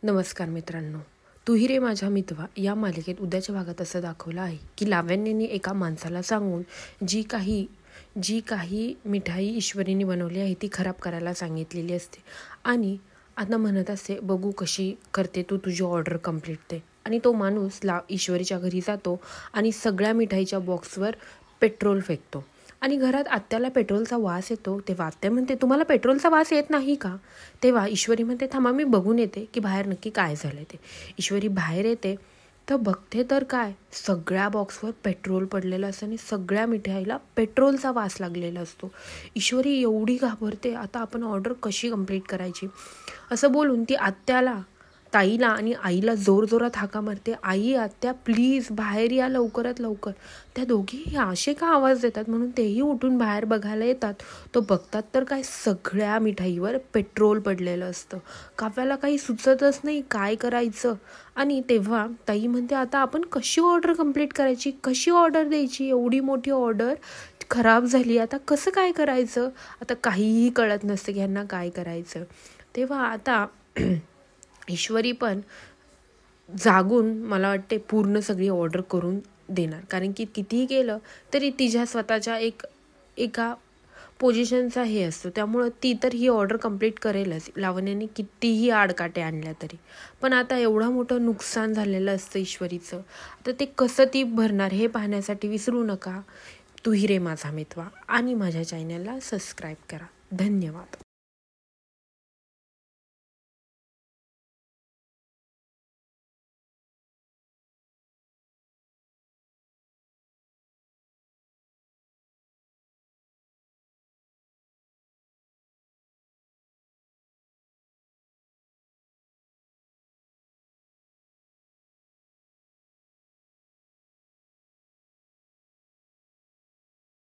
नमस्कार मित्रांनो. तू ही रे माझ्या मितवा या मालिकेत उद्याच्या भागात असं दाखवलं आहे की लावण्यने एका माणसाला सांगून जी काही मिठाई ईश्वरीने बनवली आहे ती खराब करायला सांगितलेली असते आणि आता म्हणत असते बघू कशी करते तू तुझी ऑर्डर कंप्लीट ते. आणि तो माणूस ईश्वरीच्या घरी जातो आणि सगळ्या मिठाईच्या बॉक्सवर पेट्रोल फेकतो आणि घरात आत्याला पेट्रोलचा वास येतो. तेव्हा आत्या म्हणते तुम्हाला पेट्रोलचा वास येत नाही का? तेव्हा ईश्वरी म्हणते थांबा मी बघून येते की बाहेर नक्की काय झालं ते. ईश्वरी बाहेर येते तर बघते तर काय सगळ्या बॉक्सवर पेट्रोल पडलेलं असतं आणि सगळ्या मिठाईला पेट्रोलचा वास लागलेला असतो. ईश्वरी एवढी घाबरते, आता आपण ऑर्डर कशी कंप्लीट करायची असं बोलून ती आत्याला, ताईला आणि आईला जोरजोरात हाका मारते. आई आत्या प्लीज बाहेर या लवकरात लवकर. त्या दोघी असे का आवाज देतात म्हणून तेही उठून बाहेर बघायला येतात. तो बघतात तर काय सगळ्या मिठाईवर पेट्रोल पडलेलं असतं. काव्याला काही सुचतच नाही काय करायचं. आणि तेव्हा ताई म्हणते आता आपण कशी ऑर्डर कंप्लीट करायची, कशी ऑर्डर द्यायची, एवढी मोठी ऑर्डर खराब झाली, आता कसं काय करायचं. आता काहीही कळत नसतं की ह्यांना काय करायचं. तेव्हा आता ईश्वरी पण जागून मला वाटते पूर्ण सगळी ऑर्डर करून देणार, कारण की कितीही केलं तरी तिच्या स्वतःच्या एका पोझिशनचा हे असतो, त्यामुळं ती तर ही ऑर्डर कंप्लीट करेलच लावण्याने कितीही आडकाटे आणल्या तरी. पण आता एवढं मोठं नुकसान झालेलं असतं ईश्वरीचं, आता ते कसं ती भरणार हे पाहण्यासाठी विसरू नका तू ही रे माझा मितवा आणि माझ्या चॅनलला सबस्क्राईब करा. धन्यवाद.